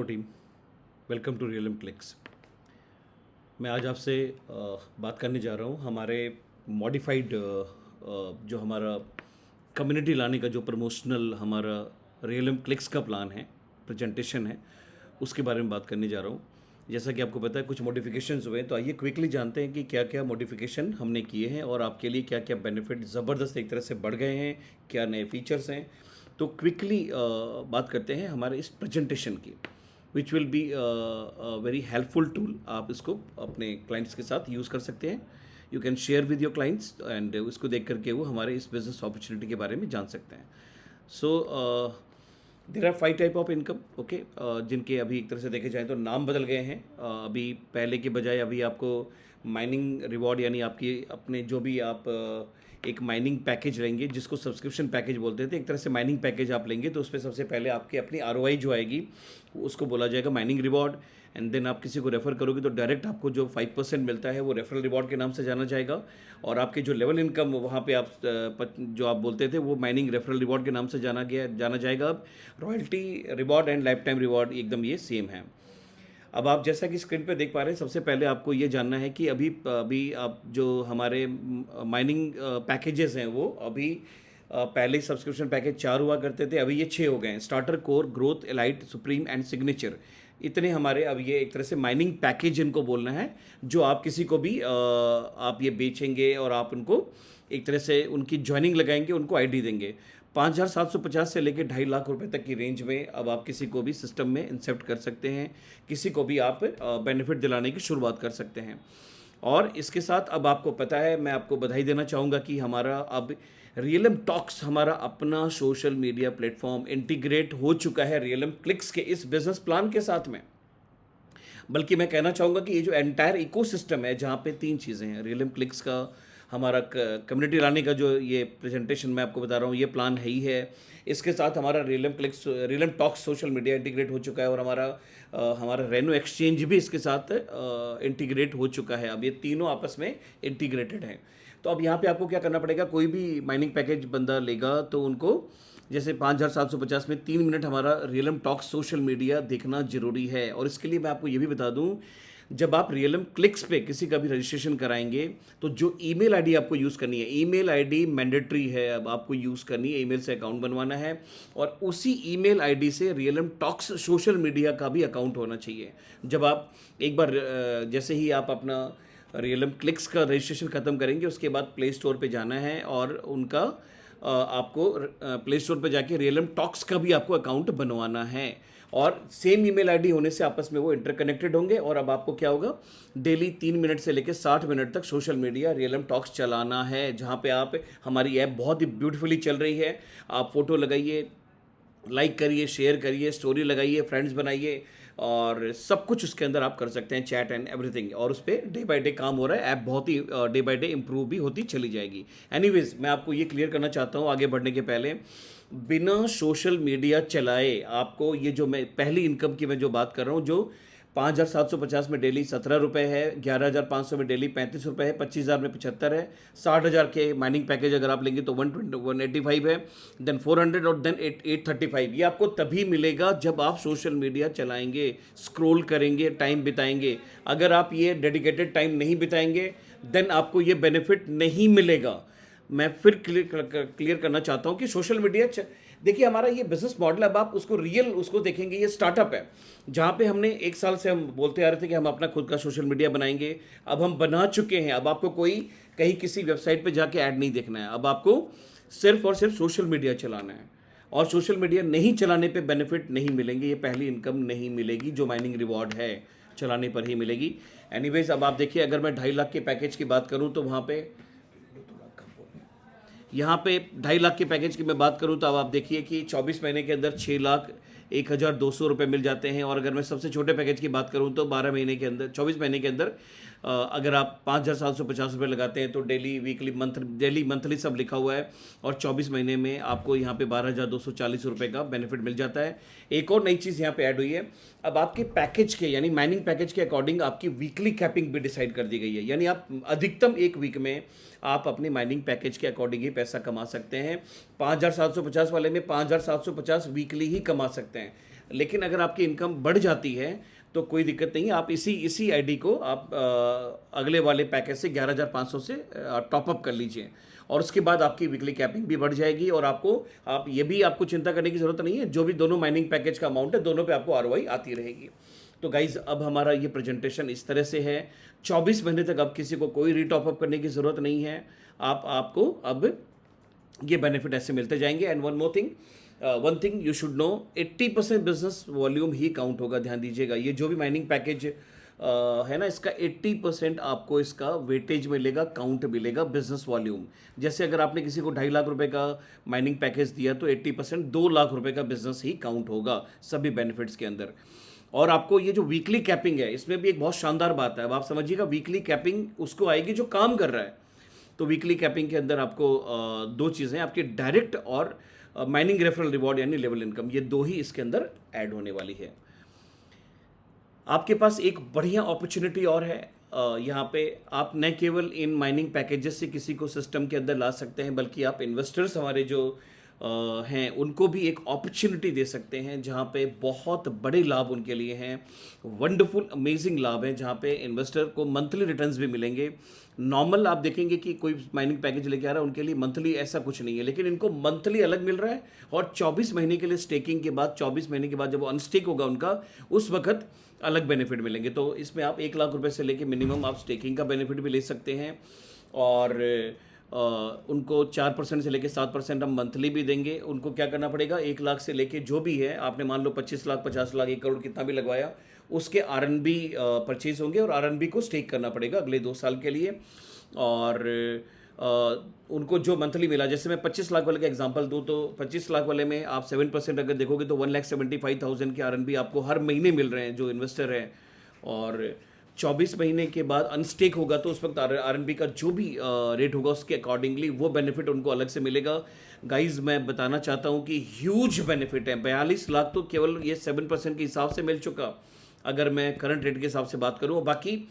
Team, welcome to Realm Clicks. मैं आज आपसे बात करने जा रहा हूँ हमारे मॉडिफाइड जो हमारा कम्युनिटी लाने का जो प्रमोशनल हमारा रियलम क्लिक्स का प्लान है, प्रेजेंटेशन है, उसके बारे में बात करने जा रहा हूँ। जैसा कि आपको पता है कुछ मॉडिफिकेशंस हुए हैं, तो आइए क्विकली जानते हैं कि क्या क्या मॉडिफिकेशन हमने किए हैं और आपके लिए क्या क्या बेनिफिट ज़बरदस्त एक तरह से बढ़ गए हैं, क्या नए फीचर्स हैं। तो क्विकली बात करते हैं हमारे इस प्रेजेंटेशन की, which will be very helpful tool. आप इसको अपने क्लाइंट्स के साथ यूज़ कर सकते हैं। You can share with your clients and उसको देख करके वो हमारे इस बिज़नेस अपॉर्चुनिटी के बारे में जान सकते हैं। So there are 5 type of income, okay, जिनके अभी एक तरह से देखे जाएँ तो नाम बदल गए हैं। अभी पहले के बजाय अभी आपको माइनिंग रिवॉर्ड यानी आपकी अपने जो भी आप एक माइनिंग पैकेज लेंगे जिसको सब्सक्रिप्शन पैकेज बोलते थे, एक तरह से माइनिंग पैकेज आप लेंगे तो उस पर सबसे पहले आपकी अपनी आरओआई जो आएगी उसको बोला जाएगा माइनिंग रिवॉर्ड। एंड देन आप किसी को रेफ़र करोगे तो डायरेक्ट आपको जो 5% मिलता है वो रेफरल रिवॉर्ड के नाम से जाना जाएगा। और आपके जो लेवल इनकम वहाँ पे आप जो आप बोलते थे वो माइनिंग रेफरल रिवॉर्ड के नाम से जाना जाएगा। अब royalty reward and life time reward एकदम ये सेम है। अब आप जैसा कि स्क्रीन पे देख पा रहे हैं, सबसे पहले आपको ये जानना है कि अभी अभी आप जो हमारे माइनिंग पैकेजेस हैं वो अभी पहले सब्सक्रिप्शन पैकेज 4 हुआ करते थे, अभी ये 6 हो गए हैं। Starter, core, growth, elite, supreme and signature, इतने हमारे अब ये एक तरह से माइनिंग पैकेज इनको बोलना है, जो आप किसी को भी आप ये बेचेंगे और आप उनको एक तरह से उनकी ज्वाइनिंग लगाएंगे, उनको आईडी देंगे। 5,750 से लेकर 2.5 लाख रुपए तक की रेंज में अब आप किसी को भी सिस्टम में इंसेप्ट कर सकते हैं, किसी को भी आप बेनिफिट दिलाने की शुरुआत कर सकते हैं। और इसके साथ अब आपको पता है, मैं आपको बधाई देना चाहूँगा कि हमारा अब रियलम टॉक्स हमारा अपना सोशल मीडिया प्लेटफॉर्म इंटीग्रेट हो चुका है रियलम क्लिक्स के इस बिजनेस प्लान के साथ में। बल्कि मैं कहना चाहूँगा कि ये जो एंटायर इकोसिस्टम है, जहाँ पे 3 चीज़ें हैं, रियलम क्लिक्स का हमारा कम्युनिटी लाने का जो ये प्रेजेंटेशन मैं आपको बता रहा हूँ, ये प्लान है ही है। इसके साथ हमारा realm clicks, realm talks social media integrate हो चुका है और हमारा रेनो एक्सचेंज भी इसके साथ इंटीग्रेट हो चुका है। अब ये तीनों आपस में इंटीग्रेटेड हैं। तो अब यहाँ पे आपको क्या करना पड़ेगा, कोई भी माइनिंग पैकेज बंदा लेगा तो उनको जैसे 5,750 में 3 मिनट हमारा रियलम टॉक्स सोशल मीडिया देखना जरूरी है। और इसके लिए मैं आपको ये भी बता दूं, जब आप रियलम क्लिक्स पे किसी का भी रजिस्ट्रेशन कराएंगे तो जो ईमेल आईडी आपको यूज़ करनी है, ईमेल आईडी मैंडेटरी है, अब आपको यूज़ करनी है, ईमेल से अकाउंट बनवाना है और उसी ईमेल आईडी से रियलम टॉक्स सोशल मीडिया का भी अकाउंट होना चाहिए। जब आप एक बार जैसे ही आप अपना रियलम क्लिक्स का रजिस्ट्रेशन ख़त्म करेंगे, उसके बाद प्ले स्टोर पे जाना है और उनका आपको प्ले स्टोर पे जाके रियलम टॉक्स का भी आपको अकाउंट बनवाना है और सेम ईमेल आईडी होने से आपस में वो इंटरकनेक्टेड होंगे। और अब आपको क्या होगा, डेली 3 मिनट से लेकर 60 मिनट तक सोशल मीडिया रियलम टॉक्स चलाना है, जहाँ पे आप, हमारी ऐप बहुत ही ब्यूटीफुली चल रही है। आप फोटो लगाइए, लाइक करिए, शेयर करिए, स्टोरी लगाइए, फ्रेंड्स बनाइए और सब कुछ उसके अंदर आप कर सकते हैं, चैट एंड एवरीथिंग। और उस पर डे बाय डे काम हो रहा है, ऐप बहुत ही डे बाय डे इंप्रूव भी होती चली जाएगी। एनीवेज, मैं आपको ये क्लियर करना चाहता हूँ आगे बढ़ने के पहले, बिना सोशल मीडिया चलाए आपको ये जो मैं पहली इनकम की मैं जो बात कर रहा हूँ, जो 5,750 में डेली 17 रुपये है, 11,500 में डेली 35 रुपये है, 25,000 में 75 है, 60,000 के माइनिंग पैकेज अगर आप लेंगे तो 185 है, देन 400 और देन 835। ये आपको तभी मिलेगा जब आप सोशल मीडिया चलाएंगे, स्क्रॉल करेंगे, टाइम बिताएंगे। अगर आप ये डेडिकेटेड टाइम नहीं बिताएंगे देन आपको ये बेनिफिट नहीं मिलेगा। मैं फिर क्लियर करना चाहता हूँ कि सोशल मीडिया देखिए, हमारा ये बिजनेस मॉडल, अब आप उसको रियल उसको देखेंगे, ये स्टार्टअप है जहाँ पे हमने 1 साल से हम बोलते आ रहे थे कि हम अपना खुद का सोशल मीडिया बनाएंगे। अब हम बना चुके हैं। अब आपको कोई कहीं किसी वेबसाइट पे जाके ऐड नहीं देखना है, अब आपको सिर्फ और सिर्फ सोशल मीडिया चलाना है। और सोशल मीडिया नहीं चलाने पे बेनिफिट नहीं मिलेंगे, ये पहली इनकम नहीं मिलेगी जो माइनिंग रिवॉर्ड है, चलाने पर ही मिलेगी। एनीवेज, अब आप देखिए, अगर मैं 2.5 लाख के पैकेज की बात करूँ तो वहाँ पे, यहाँ पे 2.5 लाख के पैकेज की मैं बात करूँ तो अब आप देखिए कि 24 महीने के अंदर 6,01,200 रुपये मिल जाते हैं। और अगर मैं सबसे छोटे पैकेज की बात करूँ तो 12 महीने के अंदर, 24 महीने के अंदर अगर आप 5,750 रुपये लगाते हैं तो डेली, वीकली, डेली, मंथली सब लिखा हुआ है और 24 महीने में आपको यहाँ पे 12,240 रुपये का बेनिफिट मिल जाता है। एक और नई चीज़ यहाँ पे ऐड हुई है, अब आपके पैकेज के यानी माइनिंग पैकेज के अकॉर्डिंग आपकी वीकली कैपिंग भी डिसाइड कर दी गई है, यानी आप अधिकतम एक वीक में आप अपने माइनिंग पैकेज के अकॉर्डिंग ही पैसा कमा सकते हैं। 5,750 वाले में 5,750 वीकली ही कमा सकते हैं। लेकिन अगर आपकी इनकम बढ़ जाती है तो कोई दिक्कत नहीं है, आप इसी आईडी को आप अगले वाले पैकेज से 11,500 से टॉपअप कर लीजिए, और उसके बाद आपकी वीकली कैपिंग भी बढ़ जाएगी। और आप ये भी आपको चिंता करने की ज़रूरत नहीं है, जो भी दोनों माइनिंग पैकेज का अमाउंट है दोनों पे आपको आरओआई आती रहेगी। तो गाइज अब हमारा ये प्रेजेंटेशन इस तरह से है। 24 महीने तक अब किसी को कोई रीटॉपअप करने की ज़रूरत नहीं है, आपको अब ये बेनिफिट ऐसे मिलते जाएंगे। And one thing you should know, 80% business volume he count होगा, ध्यान दीजिएगा। ये जो भी माइनिंग पैकेज है ना, इसका 80% आपको इसका वेटेज मिलेगा, काउंट मिलेगा बिजनेस वॉल्यूम। जैसे अगर आपने किसी को 2.5 लाख रुपए का माइनिंग पैकेज दिया तो 80% 2 लाख रुपए का बिजनेस ही काउंट होगा सभी बेनिफिट्स के अंदर। और आपको ये जो वीकली कैपिंग है, इसमें भी एक बहुत शानदार बात है। अब आप समझिएगा, वीकली कैपिंग उसको आएगी जो काम कर रहा है। तो वीकली कैपिंग के अंदर आपको दो चीज़ें, आपकी डायरेक्ट और माइनिंग रेफरल रिवॉर्ड यानी लेवल इनकम, ये दो ही इसके अंदर ऐड होने वाली है। आपके पास एक बढ़िया अपॉर्चुनिटी और है, यहाँ पे आप न केवल इन माइनिंग पैकेजेस से किसी को सिस्टम के अंदर ला सकते हैं, बल्कि आप इन्वेस्टर्स हमारे जो हैं उनको भी एक अपॉर्चुनिटी दे सकते हैं, जहाँ पे बहुत बड़े लाभ उनके लिए हैं, वंडरफुल अमेजिंग लाभ हैं, जहाँ पे इन्वेस्टर को मंथली रिटर्न्स भी मिलेंगे। नॉर्मल आप देखेंगे कि कोई माइनिंग पैकेज लेके आ रहा है उनके लिए मंथली ऐसा कुछ नहीं है, लेकिन इनको मंथली अलग मिल रहा है, और 24 महीने के लिए स्टेकिंग के बाद, 24 महीने के बाद जब वो अनस्टेक होगा उनका, उस वक्त अलग बेनिफिट मिलेंगे। तो इसमें आप 1 लाख रुपए से लेके मिनिमम आप स्टेकिंग का बेनिफिट भी ले सकते हैं, और उनको 4% से लेके 7% हम मंथली भी देंगे। उनको क्या करना पड़ेगा, 1 लाख से लेके जो भी है, आपने मान लो 25 लाख, 50 लाख, 1 करोड़ कितना भी लगवाया, उसके आरएनबी परचेज होंगे, और आरएनबी को स्टेक करना पड़ेगा अगले 2 साल के लिए। और उनको जो मंथली मिला, जैसे मैं 25 लाख वाले का एग्जांपल दूं, तो 25 लाख वाले में आप 7% अगर देखोगे तो 1,75,000 के आरएनबी आपको हर महीने मिल रहे हैं जो इन्वेस्टर है। और 24 महीने के बाद अनस्टेक होगा तो उस वक्त आरएनबी का जो भी रेट होगा उसके अकॉर्डिंगली वो बेनिफिट उनको अलग से मिलेगा। गाइज मैं बताना चाहता हूँ कि ह्यूज बेनिफिट है। 42 लाख तो केवल ये 7% के हिसाब से मिल चुका, अगर मैं करंट रेट के हिसाब से बात करूँ। बाकी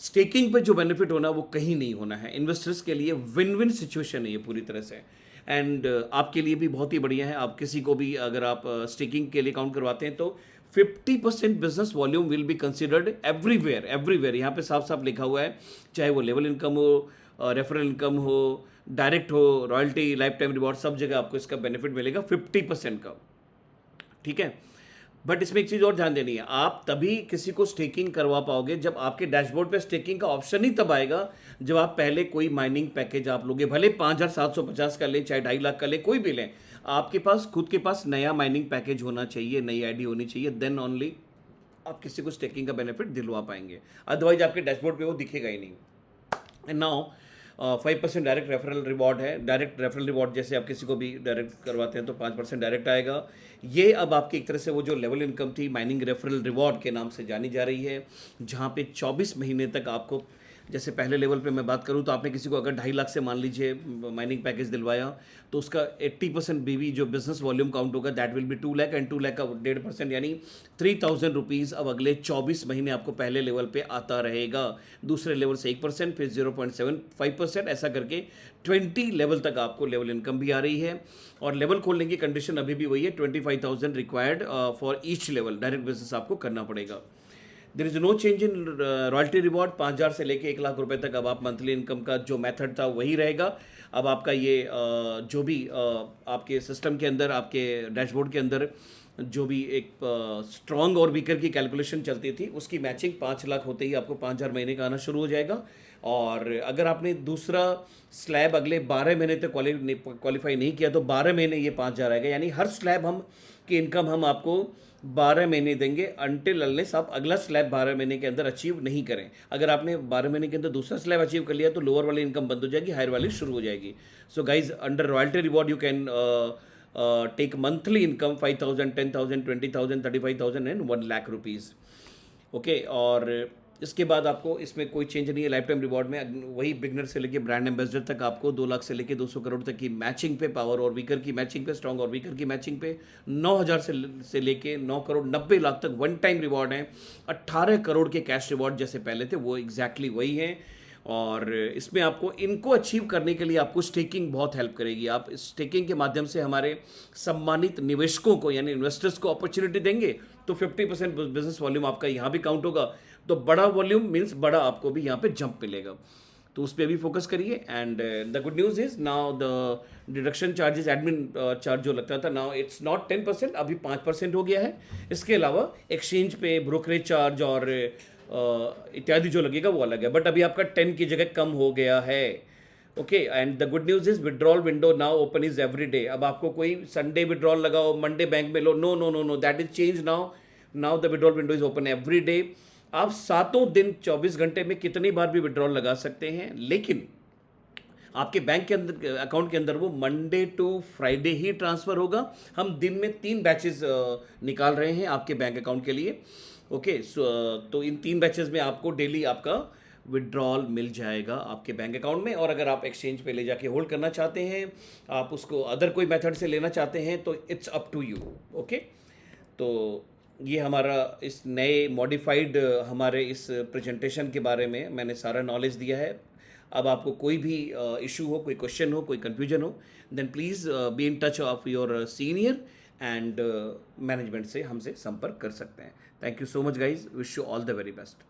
स्टेकिंग पे जो बेनिफिट होना वो कहीं नहीं होना है। इन्वेस्टर्स के लिए विन विन सिचुएशन है ये पूरी तरह से, एंड आपके लिए भी बहुत ही बढ़िया है। आप किसी को भी अगर आप स्टेकिंग के लिए काउंट करवाते हैं तो 50% business volume will be considered everywhere. यहाँ पे साफ साफ लिखा हुआ है, चाहे वो लेवल इनकम हो, रेफरल इनकम हो, डायरेक्ट हो, रॉयल्टी, लाइफ टाइम रिवॉर्ड, सब जगह आपको इसका बेनिफिट मिलेगा 50% का, ठीक है। बट इसमें एक चीज़ और ध्यान देनी है, आप तभी किसी को स्टेकिंग करवा पाओगे जब आपके डैशबोर्ड पे स्टेकिंग का ऑप्शन ही तब आएगा जब आप पहले कोई माइनिंग पैकेज आप लोगे, भले 5,750 का लें, चाहे 2.5 लाख का लें, कोई भी लें, आपके पास खुद के पास नया माइनिंग पैकेज होना चाहिए, नई आईडी होनी चाहिए, देन ओनली आप किसी को स्टेकिंग का बेनिफिट दिलवा पाएंगे। अदरवाइज आपके डैशबोर्ड पे वो दिखेगा ही नहीं। And now 5% direct referral reward है। डायरेक्ट रेफरल रिवॉर्ड जैसे आप किसी को भी डायरेक्ट करवाते हैं तो 5% डायरेक्ट आएगा। ये अब आपकी एक तरह से वो जो लेवल इनकम थी माइनिंग रेफरल रिवॉर्ड के नाम से जानी जा रही है, जहाँ पे 24 महीने तक आपको, जैसे पहले लेवल पे मैं बात करूँ तो आपने किसी को अगर 2.5 लाख से मान लीजिए माइनिंग पैकेज दिलवाया तो उसका 80% बीवी जो बिजनेस वॉल्यूम काउंट होगा that will be 2 lakh, and 2 lakh का 1.5% यानी 3,000 रुपीज़ अब अगले 24 महीने आपको पहले लेवल पे आता रहेगा। दूसरे लेवल से 1%, फिर 0.75%, ऐसा करके 20 लेवल तक आपको लेवल इनकम भी आ रही है। और लेवल खोलने की कंडीशन अभी भी वही है, 25,000 required for each level, direct business आपको करना पड़ेगा। There is no change in royalty reward. 5,000 से लेके 1 लाख रुपए तक अब आप मंथली इनकम का जो मेथड था वही रहेगा। अब आपका ये जो भी आपके सिस्टम के अंदर, आपके डैशबोर्ड के अंदर जो भी एक स्ट्रॉन्ग और वीकर की कैलकुलेशन चलती थी, उसकी मैचिंग 5 लाख होते ही आपको 5,000 महीने का आना शुरू हो जाएगा। और अगर आपने दूसरा स्लैब अगले 12 महीने तक क्वालिफाई नहीं किया तो 12 महीने ये 5,000 आएगा, यानी हर स्लैब हम की इनकम हम आपको 12 महीने देंगे, अनटिल अनलेस आप अगला स्लैब 12 महीने के अंदर अचीव नहीं करें। अगर आपने 12 महीने के अंदर दूसरा स्लैब अचीव कर लिया तो लोअर वाली इनकम बंद हो जाएगी, हायर वाली शुरू हो जाएगी। So guys, under royalty reward you can take monthly income 5,000, 10,000, 20,000, 35,000 and 1 lakh rupees, okay. और इसके बाद आपको इसमें कोई चेंज नहीं है। लाइफ टाइम रिवॉर्ड में वही बिगनर से लेके ब्रांड एम्बेसडर तक आपको 2 लाख से लेके 200 करोड़ तक की मैचिंग पे, पावर और वीकर की मैचिंग पे, स्ट्रॉन्ग और वीकर की मैचिंग पे 9,000 से लेके 9 करोड़ 90 लाख तक वन टाइम रिवॉर्ड है। 18 करोड़ के कैश रिवॉर्ड जैसे पहले थे वो एग्जैक्टली वही हैं। और इसमें आपको इनको अचीव करने के लिए आपको स्टेकिंग बहुत हेल्प करेगी। आप स्टेकिंग के माध्यम से हमारे सम्मानित निवेशकों को यानी इन्वेस्टर्स को अपॉर्चुनिटी देंगे तो 50% बिजनेस वॉल्यूम आपका यहाँ भी काउंट होगा। तो बड़ा वॉल्यूम मीन्स बड़ा आपको भी यहाँ पे जंप मिलेगा, तो उस पर भी फोकस करिए। And the good news is now the deduction charges admin charge जो लगता था नाउ इट्स नॉट 10%, अभी 5% हो गया है। इसके अलावा एक्सचेंज पे ब्रोकरेज चार्ज और इत्यादि जो लगेगा वो अलग है, बट अभी आपका 10 की जगह कम हो गया है। Okay, and the good news is withdrawal window now open is every day. अब आपको कोई संडे विड्रॉल लगाओ, मंडे बैंक में लो, no no no no, that is change now. Now the withdrawal window is open every day. आप सातों दिन 24 घंटे में कितनी बार भी विड्रॉल लगा सकते हैं, लेकिन आपके बैंक के अंदर अकाउंट के अंदर वो मंडे टू फ्राइडे ही ट्रांसफ़र होगा। हम दिन में 3 बैचेस निकाल रहे हैं आपके बैंक अकाउंट के लिए। ओके, तो इन 3 बैचेस में आपको डेली आपका विड्रॉल मिल जाएगा आपके बैंक अकाउंट में। और अगर आप एक्सचेंज पे ले जाके होल्ड करना चाहते हैं, आप उसको अदर कोई मेथड से लेना चाहते हैं, तो it's up to you. Okay, तो ये हमारा इस नए मॉडिफाइड हमारे इस प्रेजेंटेशन के बारे में मैंने सारा नॉलेज दिया है। अब आपको कोई भी इशू हो, कोई क्वेश्चन हो, कोई कन्फ्यूजन हो, then please be in touch of your senior and management से हमसे संपर्क कर सकते हैं। Thank you so much guys, wish you all the very best.